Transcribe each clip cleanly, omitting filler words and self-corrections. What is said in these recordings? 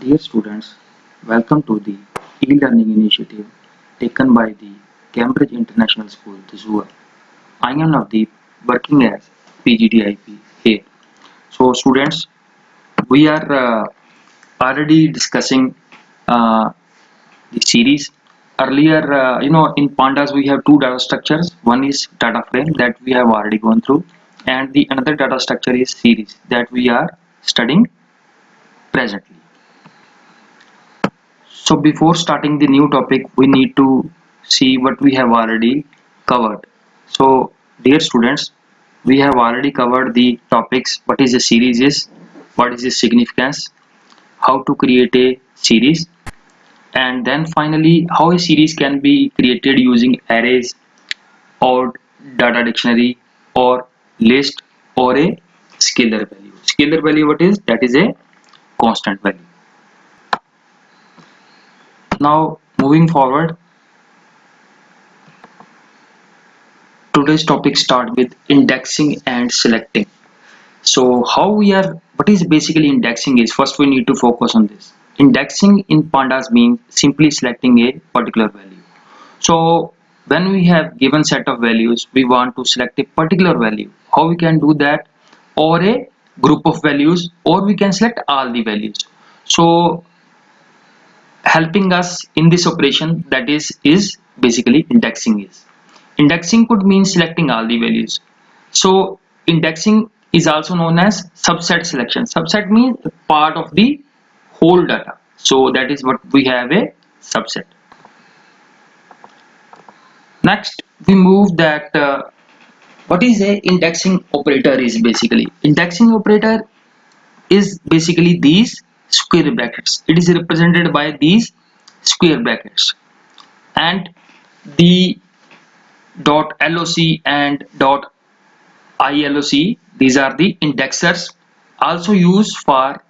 Dear students, welcome to the e-learning initiative taken by the Cambridge International School, Dizua. I am Navdeep, working as PGDIP here. So students, we are already discussing uh, the series. Earlier, in pandas we have two data structures. One is data frame that we have already gone through, and the another data structure is series that we are studying presently. So before starting the new topic, we need to see what we have already covered. So dear students, we have already covered the topics: what is a series is, what is its significance, how to create a series, and then finally how a series can be created using arrays or data dictionary or list or a scalar value. Scalar value what is? That is a constant value. Now moving forward, today's topic start with indexing and selecting. So how we are, what is basically indexing is, first we need to focus on this. Indexing in pandas means simply selecting a particular value. So when we have given set of values, we want to select a particular value. How we can do that? Or a group of values, or we can select all the values. So helping us in this operation, that is basically indexing is. Indexing could mean selecting all the values. So indexing is also known as subset selection. Subset means part of the whole data. So that is what we have, a subset. Next we move that what is a indexing operator is. Basically indexing operator is basically these square brackets. It is represented by these square brackets, and the dot loc and dot iloc, these are the indexers, also used for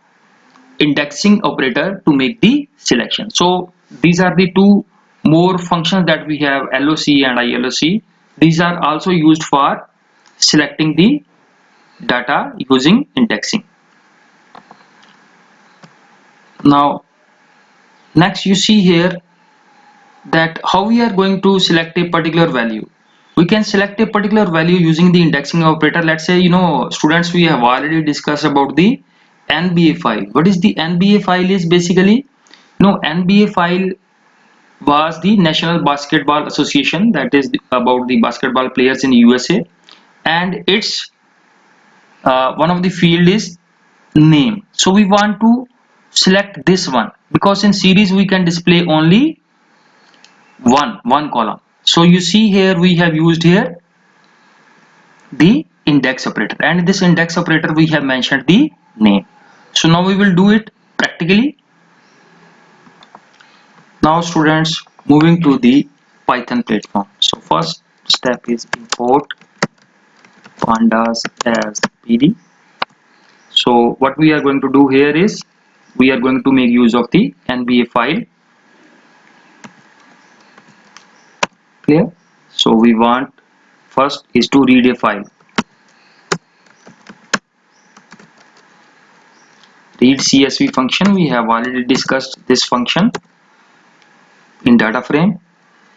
indexing operator to make the selection. So these are the two more functions that we have, loc and iloc. These are also used for selecting the data using indexing. Now next you see here that how we are going to select a particular value. We can select a particular value using the indexing operator. Let's say, students, we have already discussed about the NBA file. What is the NBA file is? Basically, NBA file was the National Basketball Association, that is about the basketball players in USA, and its one of the field is name. So we want to select this one, because in series we can display only one column. So you see here we have used here the index operator, and this index operator we have mentioned the name. So now we will do it practically. Now students, moving to the Python platform. So first step is import pandas as pd. So what we are going to do here is, we are going to make use of the nba file. Clear? So we want first is to read a file. Read csv function, we have already discussed this function in data frame.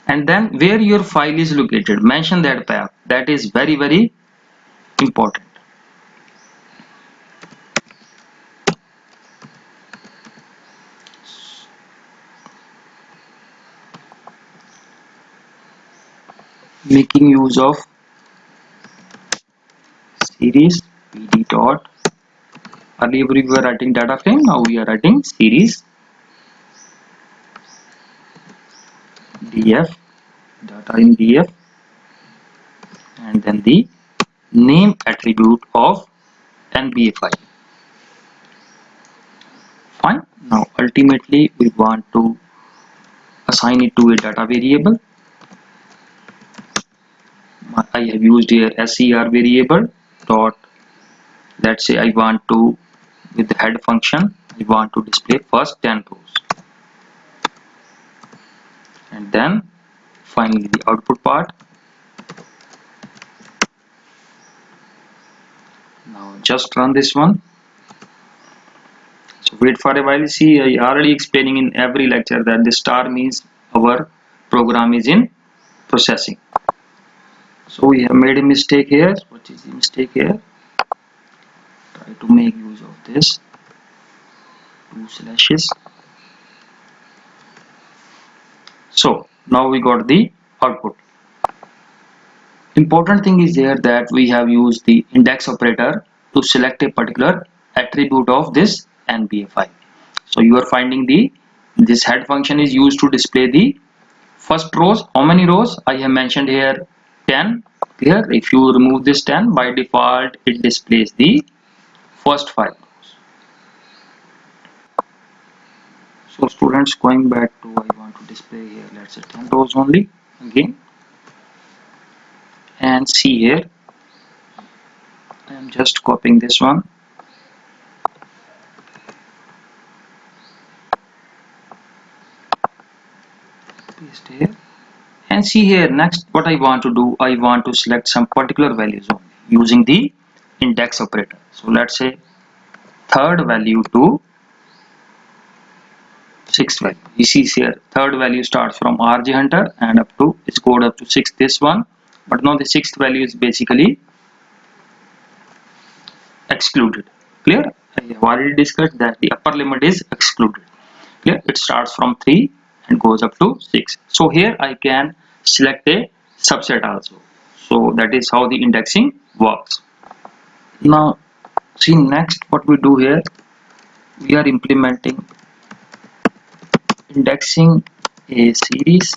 And then where your file is located, mention that path. That is very important. Making use of series pd dot, earlier we were writing data frame, now we are writing series df, data in df, and then the name attribute of nba file. Fine. Now ultimately we want to assign it to a data variable. I have used here ser variable dot, let's say I want to, with the head function, I want to display first 10 rows, and then finally the output part. Now just run this one. So wait for a while. See, I already explaining in every lecture that the star means our program is in processing. So we have made a mistake here. What is the mistake here? Try to make use of this two slashes. So now we got the output. Important thing is here that we have used the index operator to select a particular attribute of this NBA file. So you are finding this head function is used to display the first rows. How many rows? I have mentioned here 10. Clear? If you remove this 10, by default it displays the first 5 rows. So students, going back to, I want to display here, let's say 10 rows only again, and see here I am just copying this one, paste here, and see here. Next, what I want to do, I want to select some particular values only using the index operator. So let's say third value to sixth value. You see here, third value starts from RJ Hunter and up to, it's code up to sixth, this one. But now the sixth value is basically excluded. Clear? I have already discussed that the upper limit is excluded. Clear? It starts from 3 and goes up to 6. So here I can select a subset also. So that is how the indexing works. Now see, next what we do here, we are implementing indexing a series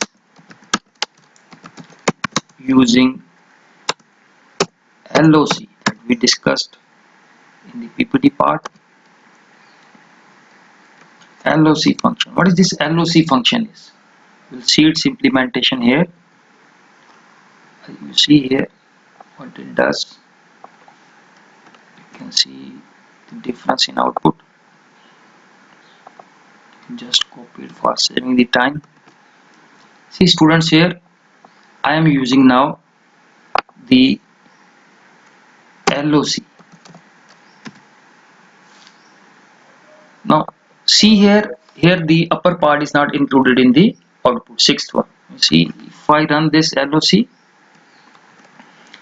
using LOC that we discussed in the PPT part. LOC function. What is this LOC function is? We'll see its implementation here. You see here what it does. You can see the difference in output. Just copy it for saving the time. See students, here I am using now the LOC. Now see here the upper part is not included in the output, sixth one. You see, if I run this LOC,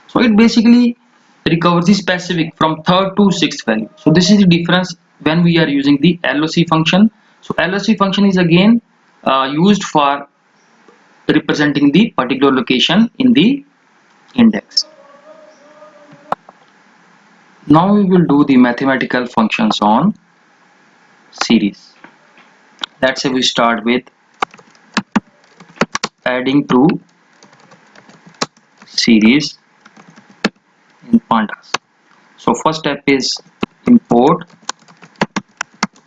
so it basically recovers the specific from third to sixth value. So this is the difference when we are using the LOC function. So LOC function is again used for representing the particular location in the index. Now we will do the mathematical functions on series. Let's say we start with adding two series in pandas. So first step is import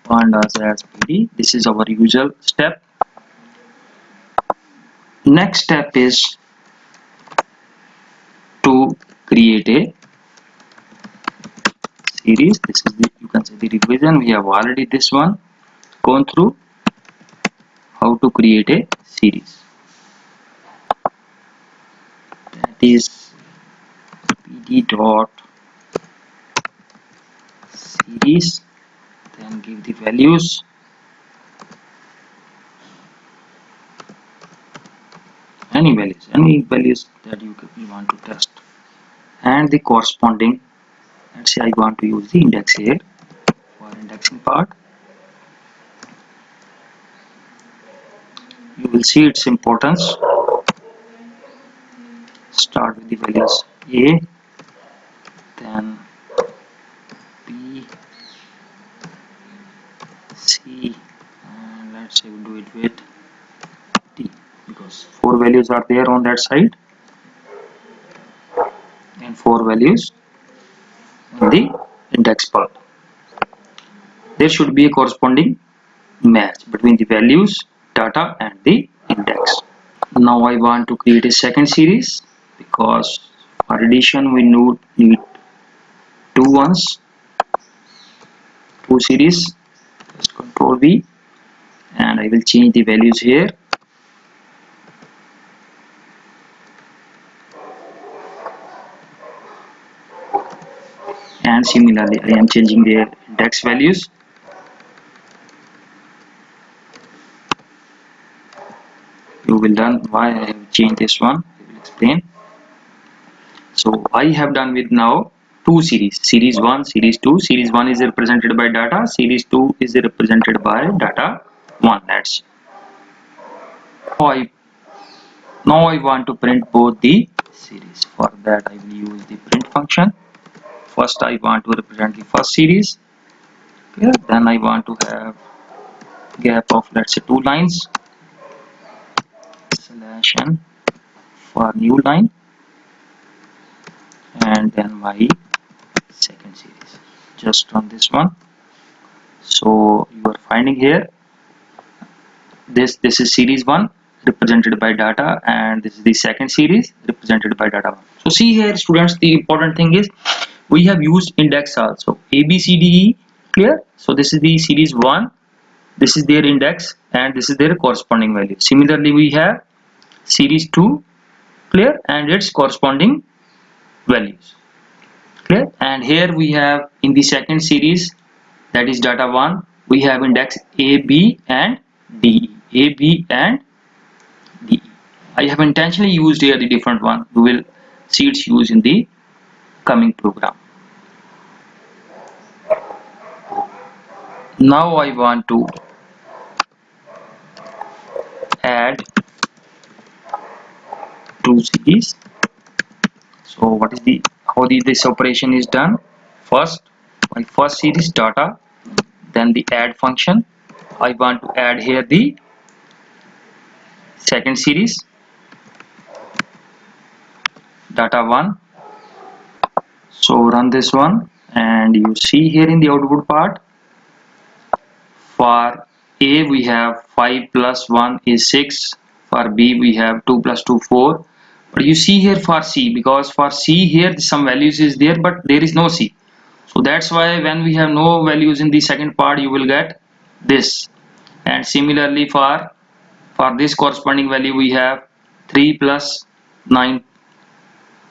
pandas as PD. This is our usual step. Next step is to create a series. This is the, you can say, the revision. We have already this one gone through how to create a series. That is PD dot series. Then give the values. Any values that you want to test, and the corresponding. Let's say I want to use the index here for indexing part. You will see its importance. Start with the values A, then B, C, and let's say we do it with D, because 4 values are there on that side and 4 values in the index part. There should be a corresponding match between the values, data, and the index. Now I want to create a second series, because for addition we need two series. Just Control V, and I will change the values here. And similarly I am changing the index values. you will learn why I have changed this one. I will explain. So I have done with now two series, series 1, series 2. Series 1 is represented by data, series 2 is represented by data 1. That's now I want to print both the series. For that I will use the print function. First I want to represent the first series. Okay. Then I want to have gap of, let's say, 2 lines, slash n for new line, and then my second series. Just run this one. So you are finding here this is series 1 represented by data, and this is the second series represented by data 1. So see here students, the important thing is we have used index also, a b c d e. Clear? So this is the series 1, this is their index, and this is their corresponding value. Similarly we have series 2, clear, and its corresponding values. Clear? And here we have in the second series, that is data 1, we have index a, b and d, a, b and d. I have intentionally used here the different one. We will see its use in the coming program. Now I want to add two series. So what is the how this operation is done? First, my first series data, then the add function. I want to add here the second series data 1. So run this one, and you see here in the output part, for A we have 5 plus 1 is 6, for B we have 2 plus 2 4. But you see here for C, because for C here some values is there but there is no C. So that's why when we have no values in the second part, you will get this. And similarly for this corresponding value we have 3 plus 9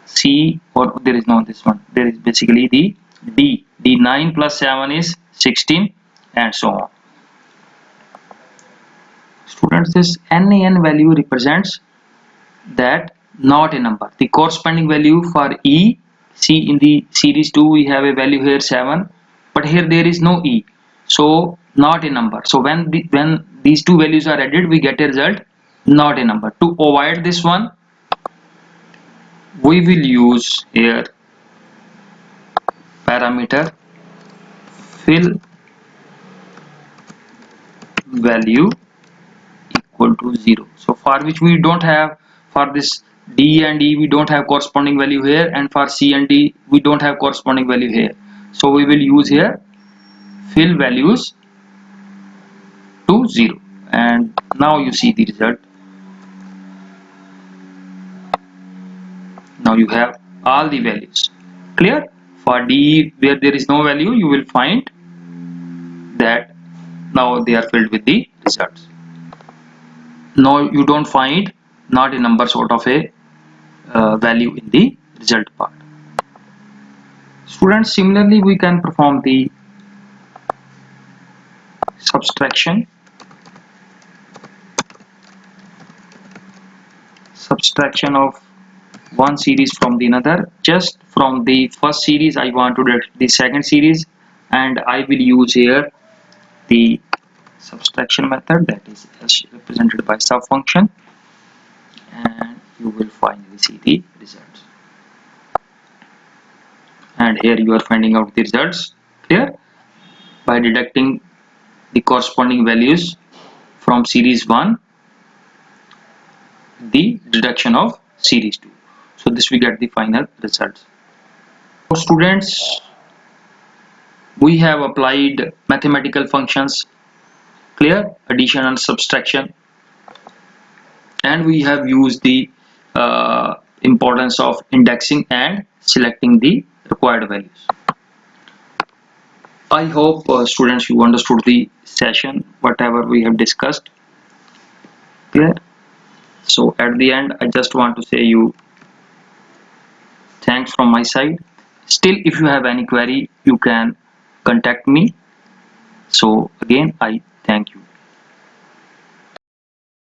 C, or there is no this one, there is basically the D. D 9 plus 7 is 16, and so on. Students, this NaN value represents that not a number. The corresponding value for E, see in the series 2 we have a value here 7, but here there is no E, so not a number. So when these two values are added, we get a result not a number. To avoid this one, we will use here parameter fill value equal to 0. So for which we don't have, for this D and E we don't have corresponding value here, and for C and D we don't have corresponding value here. So we will use here fill values to 0, and now you see the result. Now you have all the values. Clear? For D where there is no value, you will find that now they are filled with the results. Now you don't find not a number sort of a value in the result part. Students, similarly we can perform the subtraction of one series from the another. Just from the first series I want to get the second series, and I will use here the subtraction method, that is represented by sub function, and you will finally see the results. And here you are finding out the results. Clear? By deducting the corresponding values from series 1, the deduction of series 2. So this we get the final results. For students, we have applied mathematical functions, clear, addition and subtraction, and we have used the importance of indexing and selecting the required values. I hope students, you understood the session, whatever we have discussed. Clear? So at the end I just want to say you thanks from my side. Still, if you have any query, you can contact me. So again, I thank you.